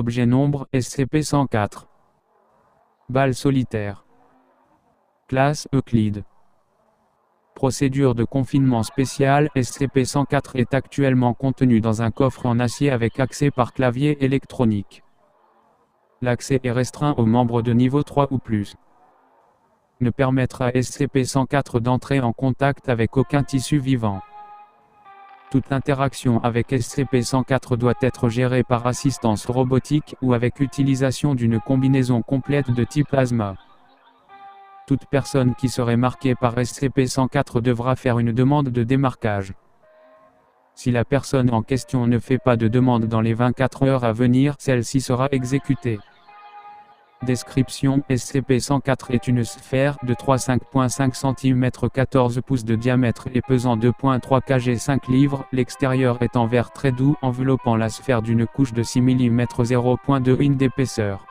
Objet nombre SCP-104. Balle solitaire. Classe Euclide. Procédure de confinement spéciale SCP-104 est actuellement contenu dans un coffre en acier avec accès par clavier électronique. L'accès est restreint aux membres de niveau 3 ou plus. Ne permettre à SCP-104 d'entrer en contact avec aucun tissu vivant. Toute interaction avec SCP-104 doit être gérée par assistance robotique ou avec utilisation d'une combinaison complète de type plasma. Toute personne qui serait marquée par SCP-104 devra faire une demande de démarquage. Si la personne en question ne fait pas de demande dans les 24 heures à venir, celle-ci sera exécutée. Description: SCP-104 est une sphère de 3,5.5 cm 14 pouces de diamètre et pesant 2,3 kg 5 livres, l'extérieur est en verre très doux enveloppant la sphère d'une couche de 6 mm 0,2 in d'épaisseur.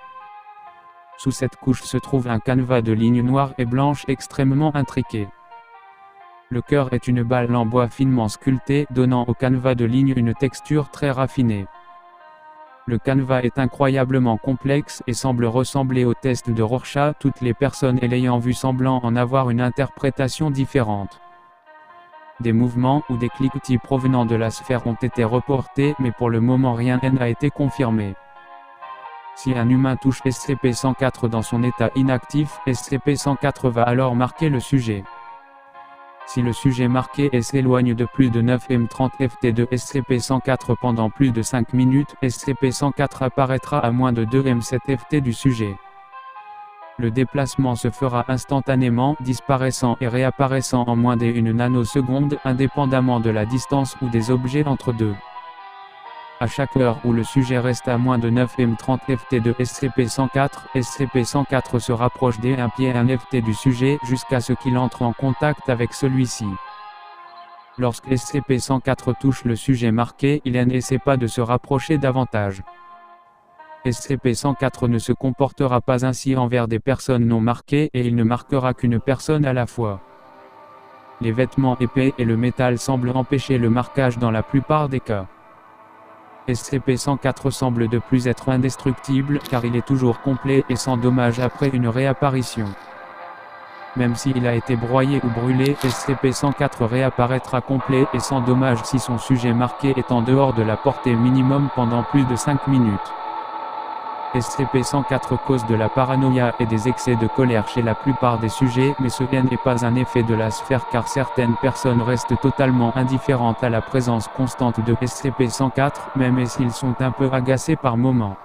Sous cette couche se trouve un canevas de lignes noires et blanches extrêmement intriqué. Le cœur est une balle en bois finement sculptée, donnant au canevas de lignes une texture très raffinée. Le canevas est incroyablement complexe et semble ressembler au test de Rorschach, toutes les personnes l'ayant vu semblant en avoir une interprétation différente. Des mouvements ou des cliquetis provenant de la sphère ont été reportés, mais pour le moment rien n'a été confirmé. Si un humain touche SCP-104 dans son état inactif, SCP-104 va alors marquer le sujet. Si le sujet marqué s'éloigne de plus de 9 m30 ft de SCP-104 pendant plus de 5 minutes, SCP-104 apparaîtra à moins de 2 m7 ft du sujet. Le déplacement se fera instantanément, disparaissant et réapparaissant en moins d'1 nanoseconde, indépendamment de la distance ou des objets entre deux. À chaque heure où le sujet reste à moins de 9 m30 ft de SCP-104, SCP-104 se rapproche d'1 pied 1 ft du sujet jusqu'à ce qu'il entre en contact avec celui-ci. Lorsque SCP-104 touche le sujet marqué, il n'essaie pas de se rapprocher davantage. SCP-104 ne se comportera pas ainsi envers des personnes non marquées et il ne marquera qu'une personne à la fois. Les vêtements épais et le métal semblent empêcher le marquage dans la plupart des cas. SCP-104 semble de plus être indestructible car il est toujours complet et sans dommage après une réapparition. Même s'il a été broyé ou brûlé, SCP-104 réapparaîtra complet et sans dommage si son sujet marqué est en dehors de la portée minimum pendant plus de 5 minutes. SCP-104 cause de la paranoïa et des excès de colère chez la plupart des sujets, mais ce n'est pas un effet de la sphère car certaines personnes restent totalement indifférentes à la présence constante de SCP-104, même s'ils sont un peu agacés par moments.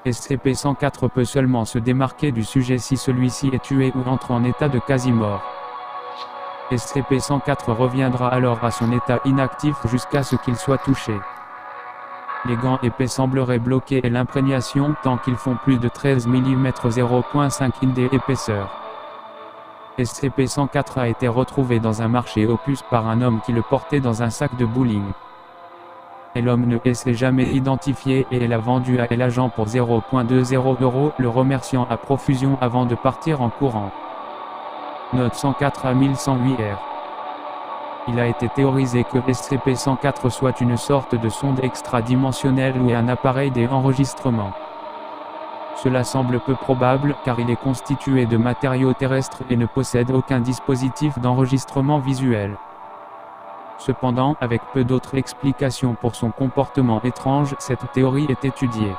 SCP-104 peut seulement se démarquer du sujet si celui-ci est tué ou entre en état de quasi-mort. SCP-104 reviendra alors à son état inactif jusqu'à ce qu'il soit touché. Les gants épais sembleraient bloquer l'imprégnation tant qu'ils font plus de 13 mm 0,5 in d'épaisseur. SCP-104 a été retrouvé dans un marché aux puces par un homme qui le portait dans un sac de bowling. L'homme ne s'est jamais identifié et l'a vendu à l'agent pour 0,20 €, le remerciant à profusion avant de partir en courant. Note 104 à 1108 R. Il a été théorisé que SCP-104 soit une sorte de sonde extra-dimensionnelle ou un appareil d'enregistrement. Cela semble peu probable car il est constitué de matériaux terrestres et ne possède aucun dispositif d'enregistrement visuel. Cependant, avec peu d'autres explications pour son comportement étrange, cette théorie est étudiée.